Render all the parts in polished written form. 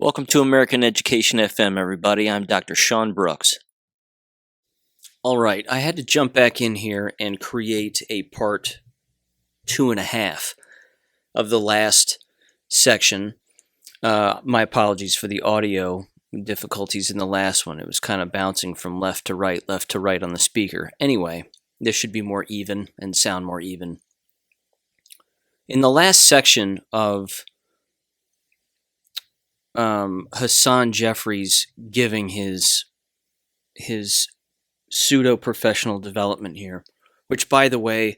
Welcome to American Education FM, everybody. I'm Dr. Sean Brooks. All right, I had to jump back in here and create a part 2.5 of the last section. My apologies for the audio difficulties in the last one. It was kind of bouncing from left to right on the speaker. Anyway, this should be more even and sound more even. In the last section of Hassan Jeffries giving his pseudo-professional development here, which, by the way,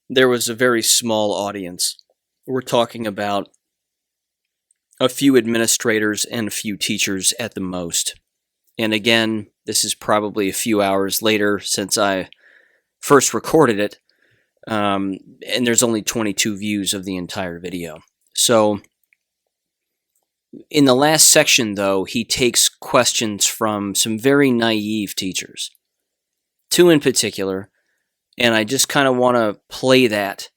there was a very small audience. We're talking about a few administrators and a few teachers at the most. And again, this is probably a few hours later since I first recorded it, and there's only 22 views of the entire video. So in the last section, though, he takes questions from some very naive teachers, two in particular, and I just kind of want to play that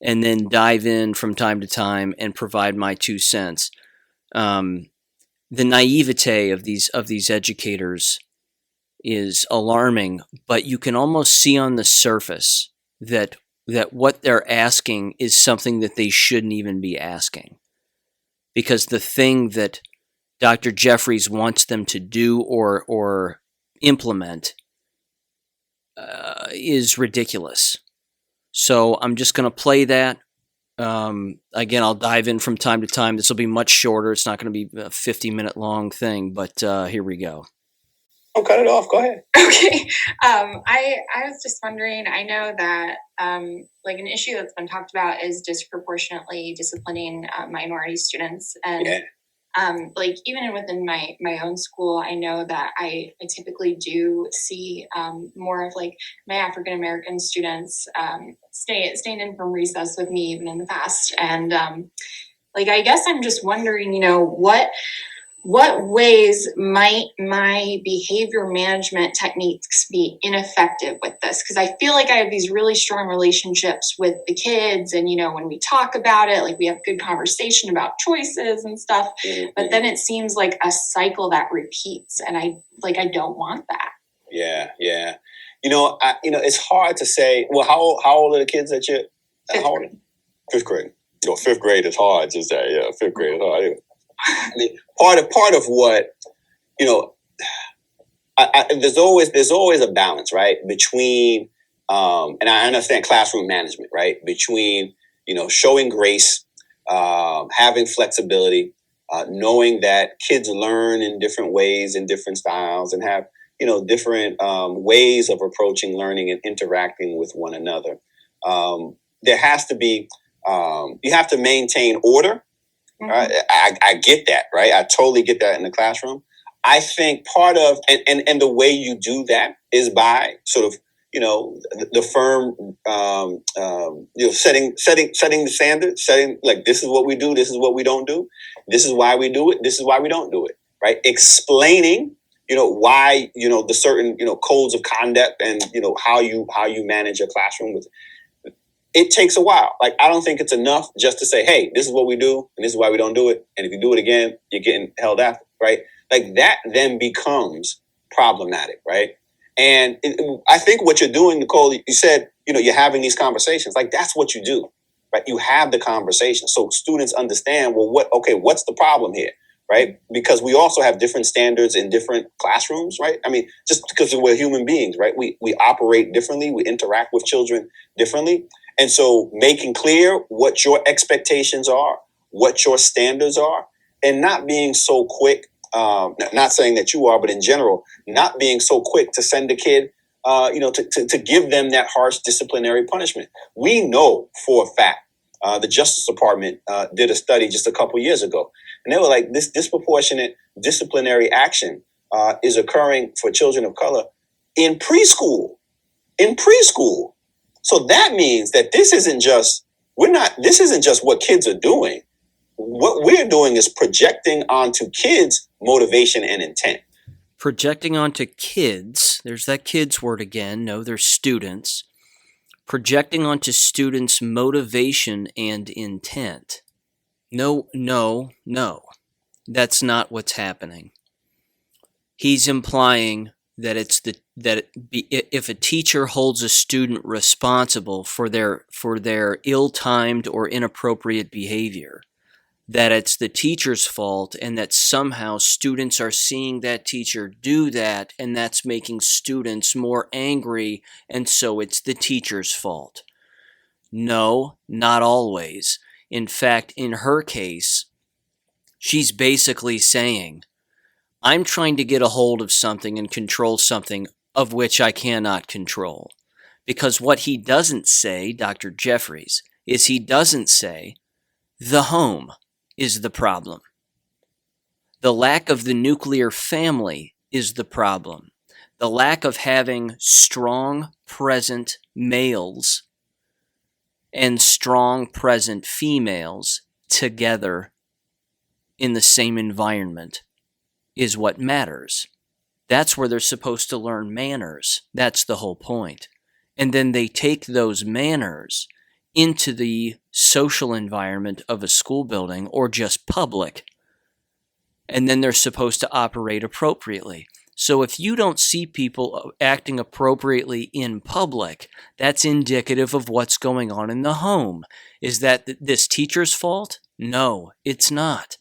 and then dive in from time to time and provide my 2 cents. The naivete of these educators is alarming, but you can almost see on the surface that what they're asking is something that they shouldn't even be asking. Because the thing that Dr. Jeffries wants them to do or implement is ridiculous. So I'm just going to play that. Again, I'll dive in from time to time. This will be much shorter. It's not going to be a 50-minute long thing, but here we go. I'll cut it off. Go ahead. Okay. I was just wondering, I know that like an issue that's been talked about is disproportionately disciplining minority students. And like even within my own school, I know that I typically do see more of like my African American students staying in from recess with me even in the past. And like I guess I'm just wondering, what ways might my behavior management techniques be ineffective with this? Because I feel like I have these really strong relationships with the kids. And, when we talk about it, like we have good conversation about choices and stuff. Mm-hmm. But then it seems like a cycle that repeats. And I don't want that. Yeah. It's hard to say. Well, how old are the kids that you? Fifth grade. Fifth grade. Fifth grade is hard to say. Yeah, fifth grade is hard. Anyway. I mean, part of what, there's always a balance, right? Between, and I understand classroom management, right? Between, showing grace, having flexibility, knowing that kids learn in different ways, in different styles, and have, different ways of approaching learning and interacting with one another. There has to be, you have to maintain order. I get that, right? I totally get that in the classroom. I think part of, and the way you do that is by sort of, the firm, setting the standard, setting like, this is what we do. This is what we don't do. This is why we do it. This is why we don't do it. Right. Explaining, why, the certain, codes of conduct and, how you manage a classroom with. It takes a while. Like, I don't think it's enough just to say, hey, this is what we do, and this is why we don't do it. And if you do it again, you're getting held after, right? Like, that then becomes problematic, right? And I think what you're doing, Nicole, you said, you're having these conversations. Like, that's what you do, right? You have the conversation. So students understand, well, what's the problem here, right? Because we also have different standards in different classrooms, right? I mean, just because we're human beings, right? We operate differently. We interact with children differently. And so making clear what your expectations are, what your standards are, and not being so quick, not saying that you are, but in general, not being so quick to send a kid, to give them that harsh disciplinary punishment. We know for a fact, the Justice Department did a study just a couple years ago, and they were like, this disproportionate disciplinary action is occurring for children of color in preschool. So that means that this isn't just what kids are doing. What we're doing is projecting onto kids motivation and intent. Projecting onto kids, there's that kids word again. No, they're students. Projecting onto students motivation and intent. No. That's not what's happening. He's implying that if a teacher holds a student responsible for their ill-timed or inappropriate behavior, that it's the teacher's fault, and that somehow students are seeing that teacher do that, and that's making students more angry, and so it's the teacher's fault. No, not always. In fact, in her case, she's basically saying, I'm trying to get a hold of something and control something of which I cannot control. Because what he doesn't say, Dr. Jeffries, is he doesn't say the home is the problem. The lack of the nuclear family is the problem. The lack of having strong, present males and strong, present females together in the same environment is what matters. That's where they're supposed to learn manners. That's the whole point. And then they take those manners into the social environment of a school building or just public, and then they're supposed to operate appropriately. So if you don't see people acting appropriately in public, that's indicative of what's going on in the home. Is that this teacher's fault? No, it's not.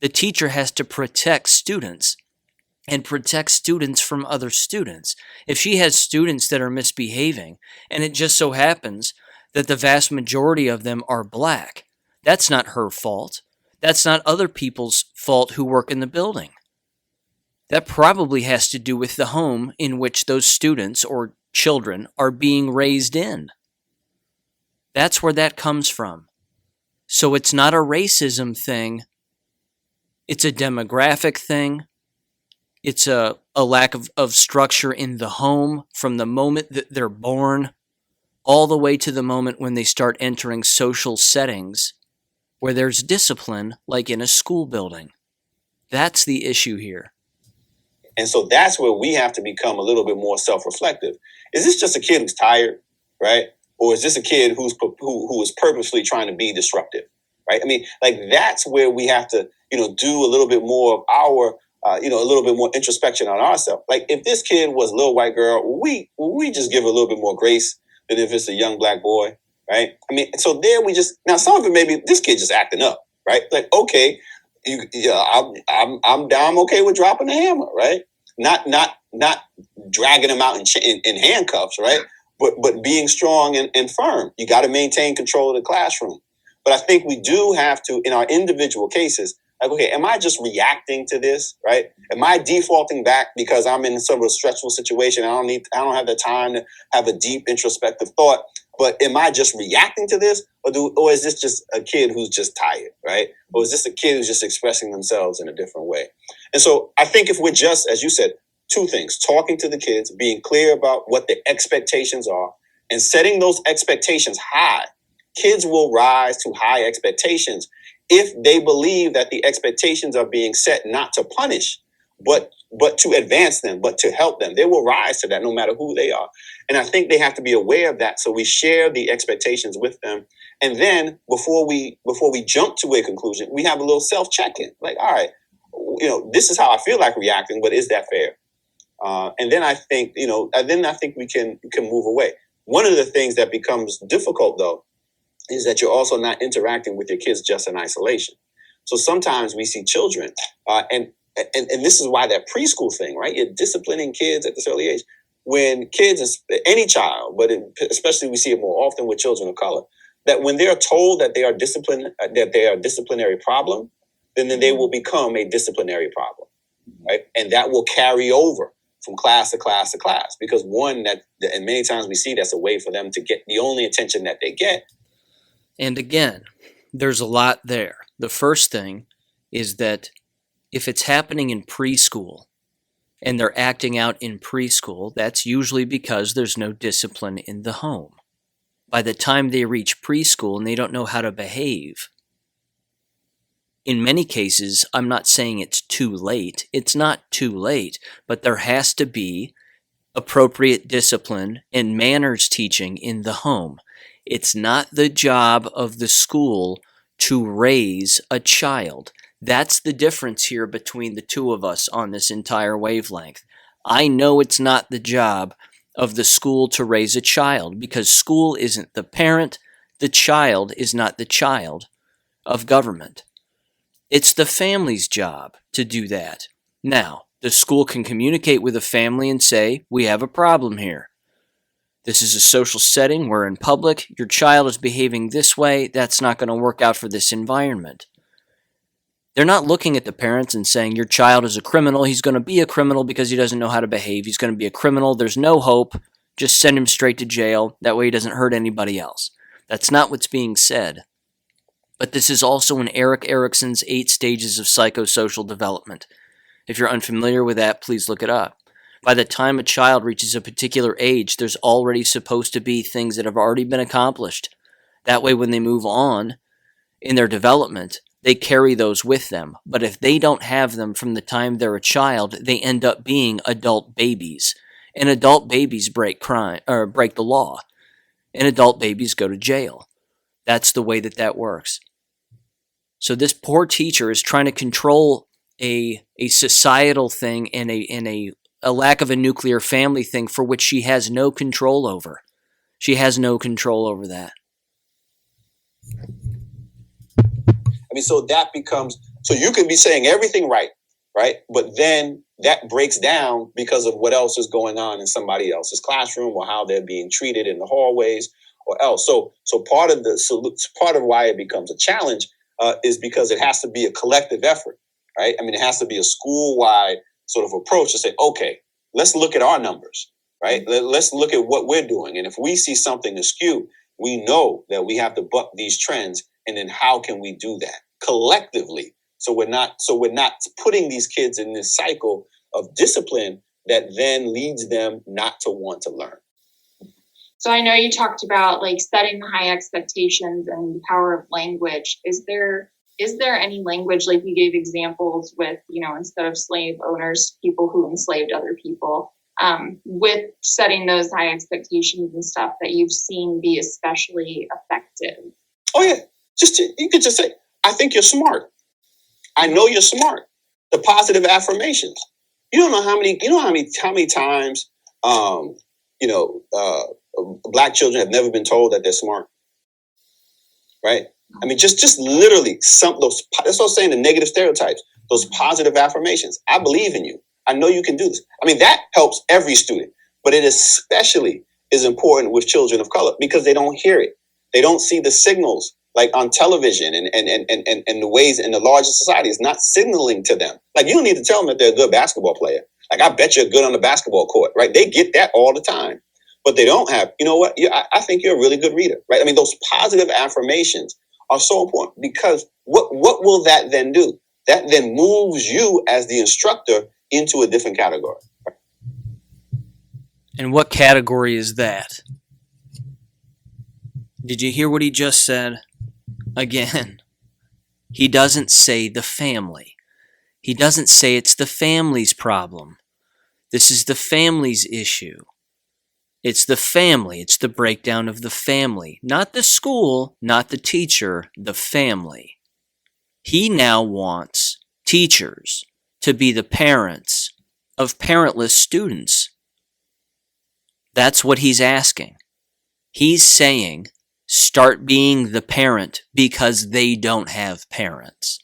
The teacher has to protect students and protect students from other students. If she has students that are misbehaving, and it just so happens that the vast majority of them are black, that's not her fault. That's not other people's fault who work in the building. That probably has to do with the home in which those students or children are being raised in. That's where that comes from. So it's not a racism thing. It's a demographic thing. It's a lack of structure in the home from the moment that they're born all the way to the moment when they start entering social settings where there's discipline, like in a school building. That's the issue here. And so that's where we have to become a little bit more self-reflective. Is this just a kid who's tired, right? Or is this a kid who is purposely trying to be disruptive, right? I mean, like that's where we have to, do a little bit more of our, a little bit more introspection on ourselves. Like if this kid was a little white girl, we just give her a little bit more grace than if it's a young black boy, right? I mean, so there now some of it maybe this kid just acting up, right? Like, okay, I'm okay with dropping the hammer, right? Not dragging him out in handcuffs, right? But being strong and firm. You got to maintain control of the classroom. But I think we do have to, in our individual cases, like, okay, am I just reacting to this, right? Am I defaulting back because I'm in some of a stressful situation? I don't have the time to have a deep introspective thought. But am I just reacting to this, or is this just a kid who's just tired, right? Or is this a kid who's just expressing themselves in a different way? And so I think if we're just, as you said, two things: talking to the kids, being clear about what the expectations are, and setting those expectations high. Kids will rise to high expectations if they believe that the expectations are being set not to punish, but to advance them, but to help them. They will rise to that no matter who they are. And I think they have to be aware of that. So we share the expectations with them. And then before we jump to a conclusion, we have a little self-check-in. Like, all right, this is how I feel like reacting, but is that fair? And then I think, we can move away. One of the things that becomes difficult, though, is that you're also not interacting with your kids just in isolation. So sometimes we see children, and this is why that preschool thing, right? You're disciplining kids at this early age. When kids, any child, but especially we see it more often with children of color, that when they're told that they are a disciplinary problem, then they will become a disciplinary problem, right? And that will carry over from class to class to class, because and many times we see that's a way for them to get the only attention that they get. And again, there's a lot there. The first thing is that if it's happening in preschool and they're acting out in preschool, that's usually because there's no discipline in the home. By the time they reach preschool and they don't know how to behave, in many cases, I'm not saying it's too late. It's not too late, but there has to be appropriate discipline and manners teaching in the home. It's not the job of the school to raise a child. That's the difference here between the two of us on this entire wavelength. I know it's not the job of the school to raise a child, because school isn't the parent, the child is not the child of government. It's the family's job to do that. Now, the school can communicate with a family and say, we have a problem here. This is a social setting, we're in public, your child is behaving this way, that's not going to work out for this environment. They're not looking at the parents and saying, your child is a criminal, he's going to be a criminal because he doesn't know how to behave, he's going to be a criminal, there's no hope, just send him straight to jail, that way he doesn't hurt anybody else. That's not what's being said. But this is also in Erik Erikson's 8 stages of psychosocial development. If you're unfamiliar with that, please look it up. By the time a child reaches a particular age, there's already supposed to be things that have already been accomplished. That way, when they move on in their development, they carry those with them. But if they don't have them from the time they're a child, they end up being adult babies. And adult babies break the law. And adult babies go to jail. That's the way that works. So this poor teacher is trying to control a societal thing and a lack of a nuclear family thing for which she has no control over. She has no control over that. I mean, so that becomes, so you can be saying everything right? But then that breaks down because of what else is going on in somebody else's classroom or how they're being treated in the hallways or else. So part of why it becomes a challenge is because it has to be a collective effort, right? I mean, it has to be a school-wide sort of approach to say, okay, let's look at our numbers, right? Let's look at what we're doing. And if we see something askew, we know that we have to buck these trends. And then how can we do that collectively? So we're not putting these kids in this cycle of discipline that then leads them not to want to learn. So I know you talked about like setting the high expectations and the power of language. Is there any language, like you gave examples with, instead of slave owners, people who enslaved other people, with setting those high expectations and stuff that you've seen be especially effective? Oh yeah, you could just say, I think you're smart. I know you're smart. The positive affirmations. You don't know how many times, Black children have never been told that they're smart, right? I mean, just literally that's what I'm saying, the negative stereotypes, those positive affirmations. I believe in you. I know you can do this. I mean, that helps every student, but it especially is important with children of color because they don't hear it. They don't see the signals like on television and the ways in the larger society is not signaling to them. Like, you don't need to tell them that they're a good basketball player. Like, I bet you're good on the basketball court, right? They get that all the time. But they don't have, you know what? I think you're a really good reader, right? I mean, those positive affirmations are so important because what will that then do? That then moves you as the instructor into a different category. And what category is that? Did you hear what he just said? Again, he doesn't say the family. He doesn't say it's the family's problem. This is the family's issue. It's the family. It's the breakdown of the family. Not the school, not the teacher, the family. He now wants teachers to be the parents of parentless students. That's what he's asking. He's saying, start being the parent because they don't have parents.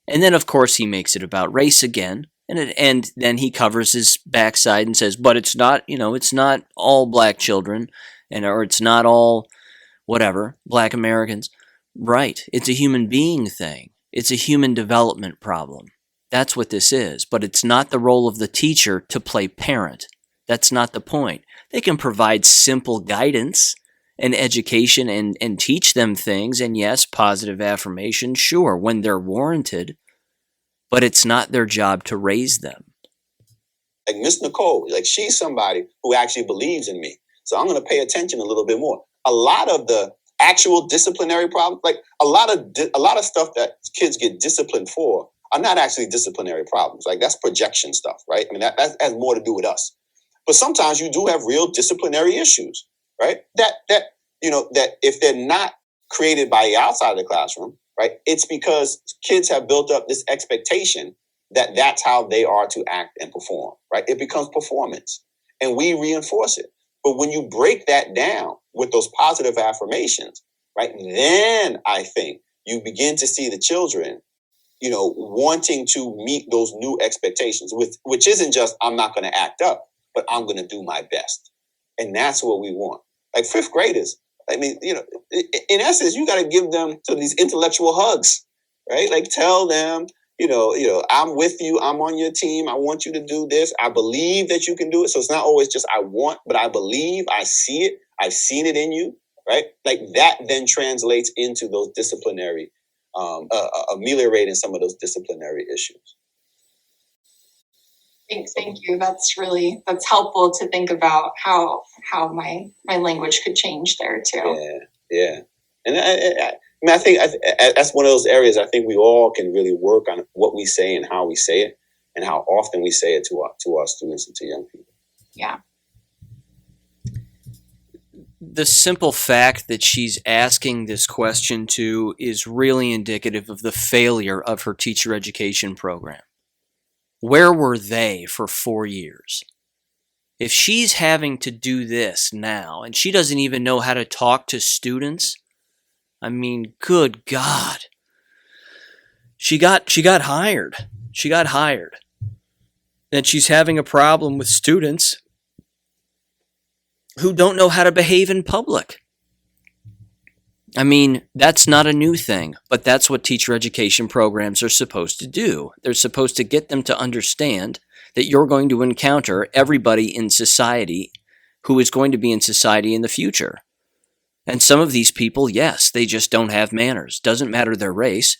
And then, of course, he makes it about race again. And then he covers his backside and says, but it's not, it's not all Black children, or it's not all whatever, Black Americans. Right. It's a human being thing. It's a human development problem. That's what this is. But it's not the role of the teacher to play parent. That's not the point. They can provide simple guidance and education and teach them things. And yes, positive affirmation, sure, when they're warranted. But it's not their job to raise them. Like Miss Nicole, like she's somebody who actually believes in me. So I'm going to pay attention a little bit more. A lot of the actual disciplinary problems, like a lot of stuff that kids get disciplined for are not actually disciplinary problems. Like that's projection stuff, right? I mean, that has more to do with us. But sometimes you do have real disciplinary issues, right? That if they're not created by the outside of the classroom, right? It's because kids have built up this expectation that that's how they are to act and perform, right? It becomes performance, and we reinforce it. But when you break that down with those positive affirmations, right, then I think you begin to see the children, wanting to meet those new expectations, which isn't just, I'm not going to act up, but I'm going to do my best. And that's what we want. Like fifth graders, I mean, in essence, you got to give them these intellectual hugs, right? Like tell them, I'm with you. I'm on your team. I want you to do this. I believe that you can do it. So it's not always just I want, but I believe, I see it. I've seen it in you, right? Like that then translates into those disciplinary, ameliorating some of those disciplinary issues. Thank you. That's helpful to think about how my language could change there too. Yeah. And I think that's one of those areas I think we all can really work on what we say and how we say it and how often we say it to our students and to young people. Yeah. The simple fact that she's asking this question to is really indicative of the failure of her teacher education program. Where were they for 4 years? If she's having to do this now and she doesn't even know how to talk to students, I mean, good God. She got hired. She got hired. And she's having a problem with students who don't know how to behave in public. I mean, that's not a new thing, but that's what teacher education programs are supposed to do. They're supposed to get them to understand that you're going to encounter everybody in society who is going to be in society in the future. And some of these people, yes, they just don't have manners. Doesn't matter their race,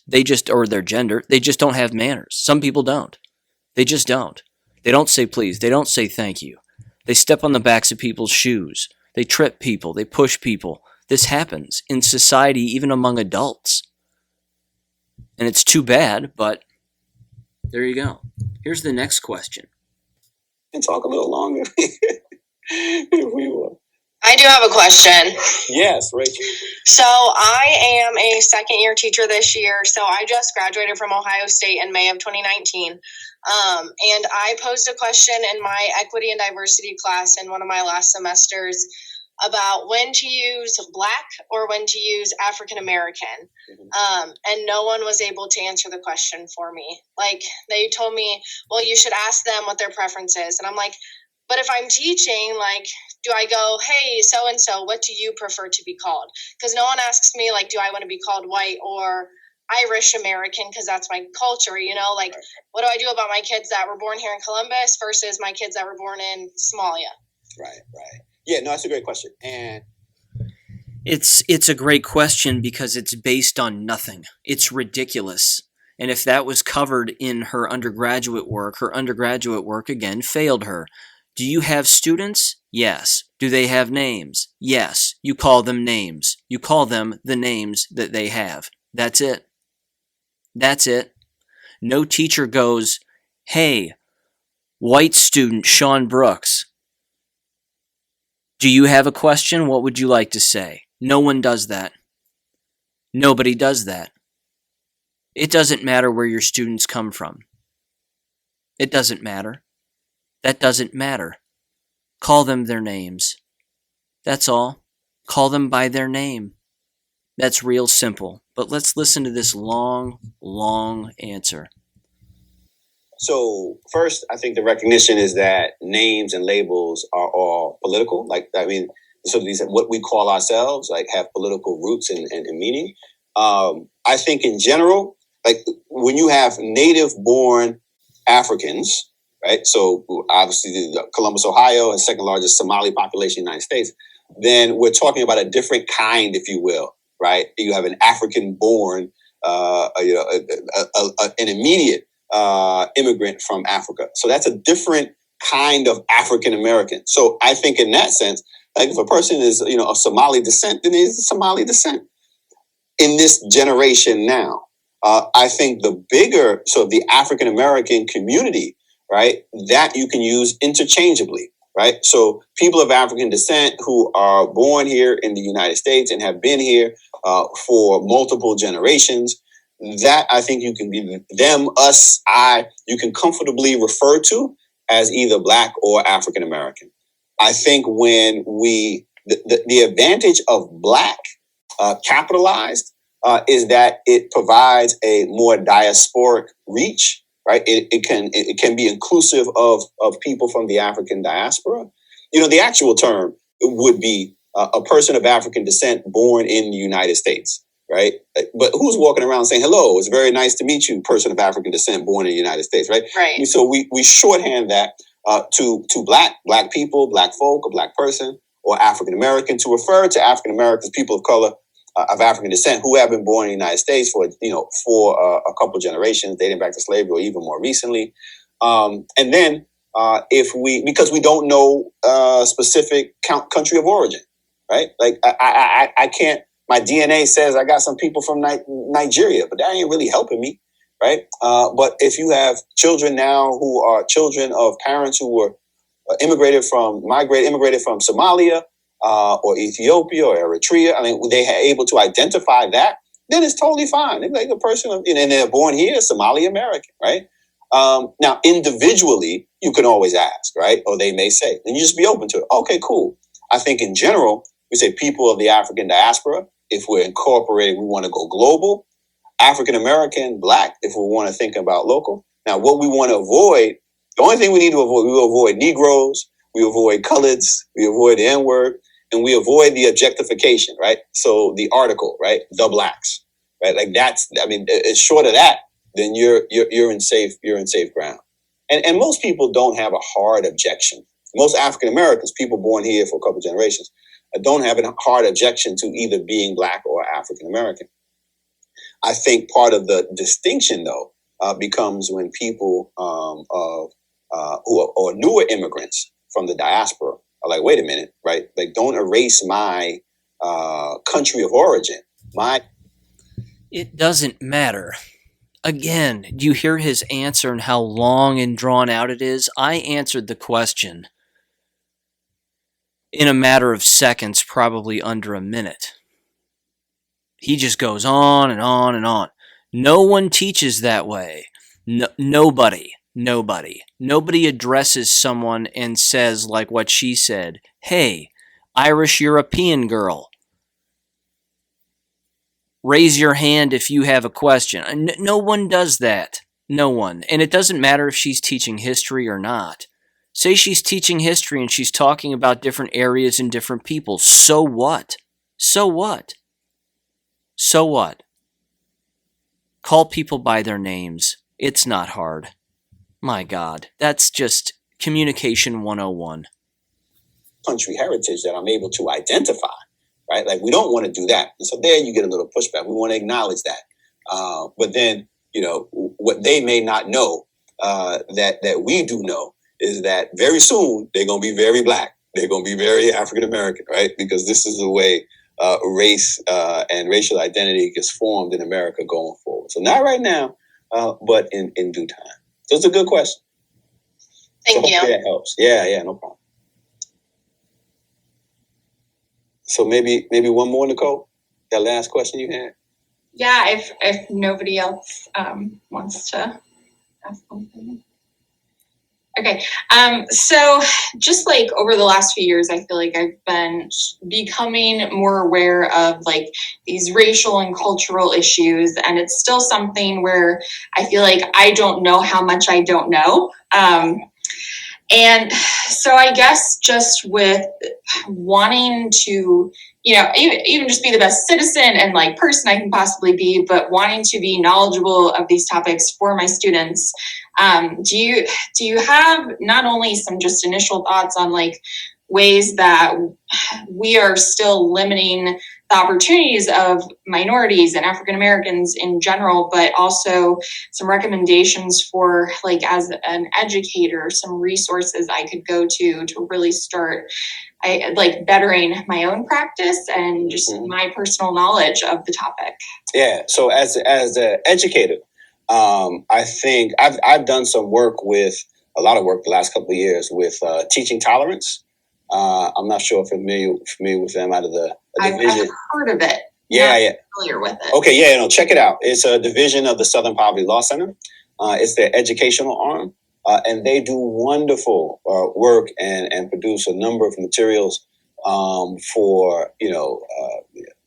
or their gender, they just don't have manners. Some people don't. They just don't. They don't say please. They don't say thank you. They step on the backs of people's shoes. They trip people. They push people. This happens in society, even among adults. And it's too bad, but there you go. Here's the next question. And talk a little longer if we want. I do have a question. Yes, Rachel. So I am a second-year teacher this year. So I just graduated from Ohio State in May of 2019. And I posed a question in my equity and diversity class in one of my last semesters about when to use Black or when to use African American. And no one was able to answer the question for me. Like, they told me, well, you should ask them what their preference is. And I'm like, but if I'm teaching, like, do I go, hey, so-and-so, what do you prefer to be called? Because no one asks me, like, do I want to be called white or Irish American, because that's my culture, like, right. What do I do about my kids that were born here in Columbus versus my kids that were born in Somalia? Right. Yeah, no, that's a great question. And it's a great question because it's based on nothing. It's ridiculous. And if that was covered in her undergraduate work again failed her. Do you have students? Yes. Do they have names? Yes. You call them names. You call them the names that they have. That's it. That's it. No teacher goes, hey, white student Sean Brooks, do you have a question? What would you like to say? No one does that. Nobody does that. It doesn't matter where your students come from. It doesn't matter. That doesn't matter. Call them their names. That's all. Call them by their name. That's real simple. But let's listen to this long answer. So first, I think the recognition is that names and labels are all political. So these what we call ourselves, like, have political roots and meaning. I think in general, like when you have native-born Africans, right? So obviously, Columbus, Ohio, has second largest Somali population in the United States. Then we're talking about a different kind, if you will, right? You have an African-born, an immediate immigrant from Africa. So that's a different kind of African American. So I think in that sense, like if a person is, of Somali descent, then he's Somali descent. In this generation now, I think the African American community, right, that you can use interchangeably, right? So people of African descent who are born here in the United States and have been here for multiple generations, that I think you can be them, us, you can comfortably refer to as either Black or African American. I think when the advantage of Black capitalized is that it provides a more diasporic reach, right? It can be inclusive of people from the African diaspora. The actual term would be a person of African descent born in the United States, right? But who's walking around saying, hello, it's very nice to meet you, person of African descent born in the United States, right? Right. So we shorthand that to black people, Black folk, a Black person, or African American, to refer to African Americans, people of color of African descent who have been born in the United States for a couple generations, dating back to slavery or even more recently. And then because we don't know specific country of origin, right? Like I can't. My DNA says I got some people from Nigeria, but that ain't really helping me, right? But if you have children now who are children of parents who were immigrated from Somalia or Ethiopia or Eritrea, I mean, they are able to identify that, then it's totally fine. They're like a person of, and they're born here, Somali American, right? Now, individually, you can always ask, right? Or they may say, and you just be open to it. Okay, cool. I think in general, we say people of the African diaspora. If we're incorporating, we want to go global. African American, Black, if we want to think about local. Now, what we want to avoid, the only thing we need to avoid, we will avoid Negroes, we avoid coloreds, we avoid the N-word, and we avoid the objectification, right? So the article, right? The Blacks, right? Like it's short of that, then you're in safe ground. And most people don't have a hard objection. Most African Americans, people born here for a couple generations, don't have a hard objection to either being Black or African American. I think part of the distinction, though, becomes when people who are newer immigrants from the diaspora are like, wait a minute, right? Like, don't erase my country of origin. It doesn't matter. Again, do you hear his answer and how long and drawn out it is? I answered the question in a matter of seconds, probably under a minute. He just goes on and on and on. No one teaches that way. Nobody addresses someone and says, like what she said, hey, Irish European girl, raise your hand if you have a question. No one does that. No one. And it doesn't matter if she's teaching history or not. Say she's teaching history and she's talking about different areas and different people. So what? So what? So what? Call people by their names. It's not hard. My God, that's just communication 101. Country heritage that I'm able to identify, right? Like, we don't want to do that. And so there you get a little pushback. We want to acknowledge that. But then, what they may not know that we do know is that very soon they're going to be very Black. They're going to be very African American, right? Because this is the way race and racial identity gets formed in America going forward. So not right now, but in due time. So it's a good question. Thank you. That helps. Yeah, no problem. So maybe one more, Nicole. That last question you had. Yeah, if nobody else wants to ask something. Okay. So just like over the last few years, I feel like I've been becoming more aware of like these racial and cultural issues. And it's still something where I feel like I don't know how much I don't know. And so I guess just with wanting to, even just be the best citizen and like person I can possibly be, but wanting to be knowledgeable of these topics for my students. Do you have not only some just initial thoughts on like ways that we are still limiting the opportunities of minorities and African Americans in general, but also some recommendations for like as an educator, some resources I could go to really start bettering my own practice and just my personal knowledge of the topic. Yeah. So as an educator, I think I've done a lot of work the last couple of years with teaching tolerance. I'm not sure if you're familiar with them out of the division. I've heard of it. Yeah. Familiar with it. Okay, yeah, check it out. It's a division of the Southern Poverty Law Center. It's their educational arm, and they do wonderful work and produce a number of materials for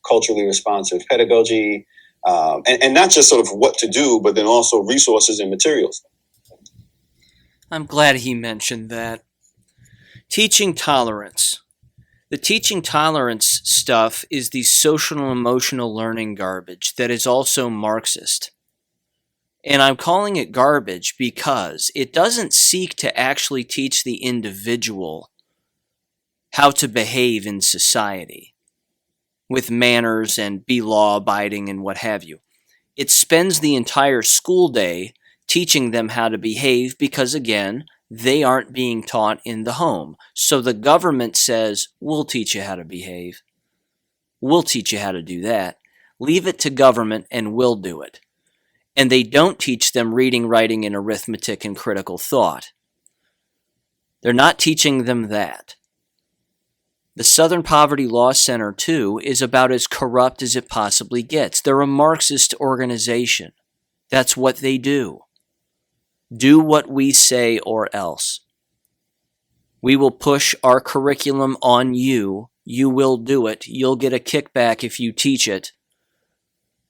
culturally responsive pedagogy, and not just sort of what to do, but then also resources and materials. I'm glad he mentioned that. Teaching tolerance. The teaching tolerance stuff is the social and emotional learning garbage that is also Marxist. And I'm calling it garbage because it doesn't seek to actually teach the individual how to behave in society with manners and be law-abiding and what have you. It spends the entire school day teaching them how to behave because, again, they aren't being taught in the home. So the government says, we'll teach you how to behave. We'll teach you how to do that. Leave it to government and we'll do it. And they don't teach them reading, writing, and arithmetic and critical thought. They're not teaching them that. The Southern Poverty Law Center, too, is about as corrupt as it possibly gets. They're a Marxist organization. That's what they do. Do what we say or else. We will push our curriculum on you. You will do it. You'll get a kickback if you teach it.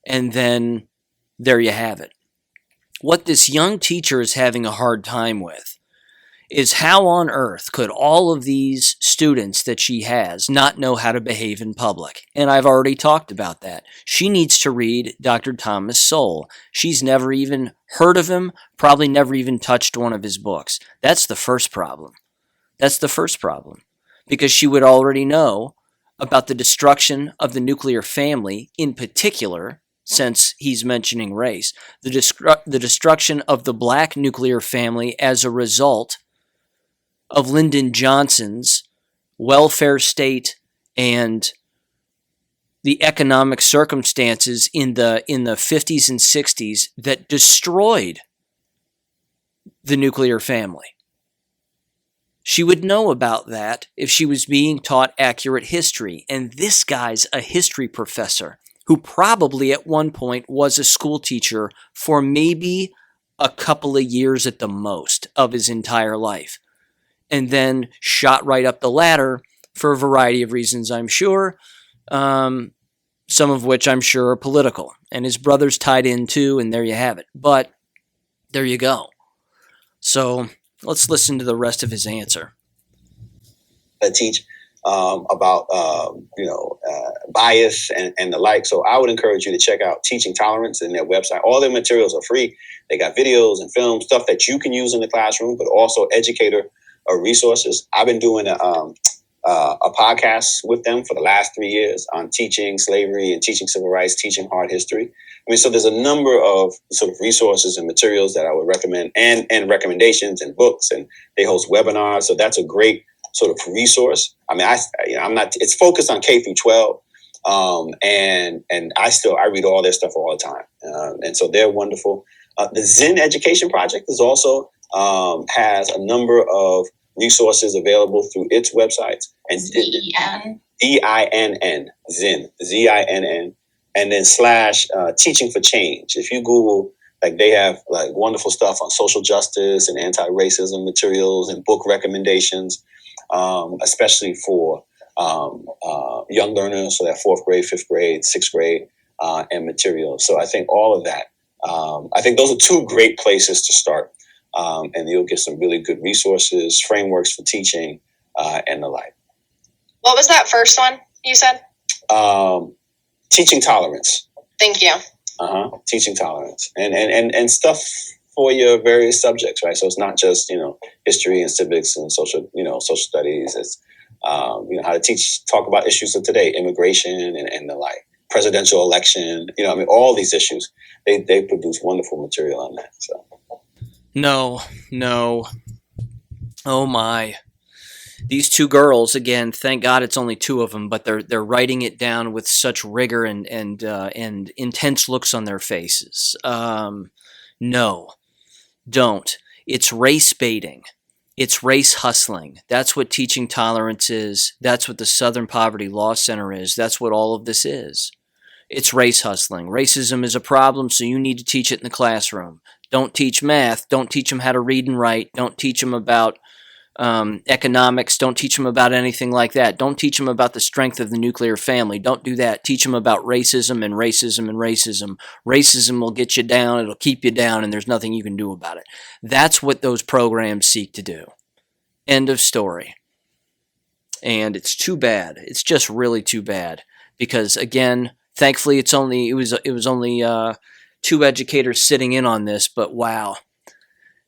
And then there you have it. What this young teacher is having a hard time with is how on earth could all of these students that she has not know how to behave in public? And I've already talked about that. She needs to read Dr. Thomas Sowell. She's never even heard of him, probably never even touched one of his books. That's the first problem. That's the first problem. Because she would already know about the destruction of the nuclear family, in particular, since he's mentioning race, the destruction of the black nuclear family as a result of Lyndon Johnson's welfare state and the economic circumstances in the 50s and 60s that destroyed the nuclear family. She would know about that if she was being taught accurate history. And this guy's a history professor who probably at one point was a school teacher for maybe a couple of years at the most of his entire life. And then shot right up the ladder for a variety of reasons, I'm sure, some of which I'm sure are political. And his brother's tied in too, and there you have it. But there you go. So let's listen to the rest of his answer. I teach about bias and the like. So I would encourage you to check out Teaching Tolerance in their website. All their materials are free. They got videos and films, stuff that you can use in the classroom, but also educator resources. I've been doing a podcast with them for the last 3 years on teaching slavery and teaching civil rights, teaching hard history. I mean, so there's a number of sort of resources and materials that I would recommend, and recommendations and books, and they host webinars. So that's a great sort of resource. I mean, I'm not. It's focused on K through 12, and I read all their stuff all the time, and so they're wonderful. The Zen Education Project is also has a number of resources available through its websites. And ZINN. ZINN, Zen, ZINN, and then / Teaching for Change. If you Google, like, they have like wonderful stuff on social justice and anti-racism materials and book recommendations, especially for young learners, so that 4th grade, 5th grade, 6th grade, and materials. So I think all of that, I think those are two great places to start. And you'll get some really good resources, frameworks for teaching, and the like. What was that first one you said? Teaching Tolerance. Thank you. Teaching Tolerance, and stuff for your various subjects, right? So it's not just history and civics and social studies. It's how to talk about issues of today, immigration and the like, presidential election. All these issues. They produce wonderful material on that. So. No. Oh my. These two girls, again, thank God it's only two of them, but they're writing it down with such rigor and intense looks on their faces. No, don't. It's race baiting. It's race hustling. That's what Teaching Tolerance is. That's what the Southern Poverty Law Center is. That's what all of this is. It's race hustling. Racism is a problem, so you need to teach it in the classroom. Don't teach math. Don't teach them how to read and write. Don't teach them about economics. Don't teach them about anything like that. Don't teach them about the strength of the nuclear family. Don't do that. Teach them about racism and racism and racism. Racism will get you down. It'll keep you down, and there's nothing you can do about it. That's what those programs seek to do. End of story. And it's too bad. It's just really too bad because, again, thankfully it was only 2 educators sitting in on this, but wow.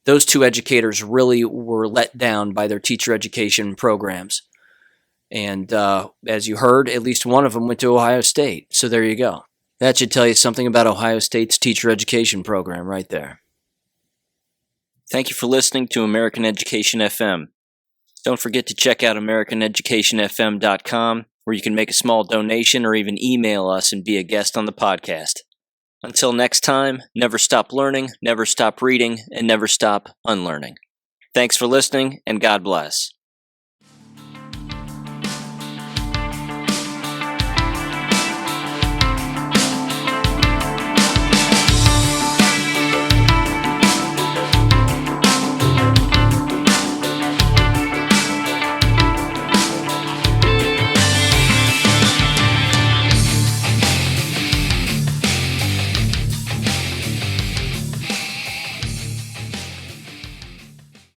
Those 2 educators really were let down by their teacher education programs. And as you heard, at least one of them went to Ohio State. So there you go. That should tell you something about Ohio State's teacher education program right there. Thank you for listening to American Education FM. Don't forget to check out AmericanEducationFM.com, where you can make a small donation or even email us and be a guest on the podcast. Until next time, never stop learning, never stop reading, and never stop unlearning. Thanks for listening, and God bless.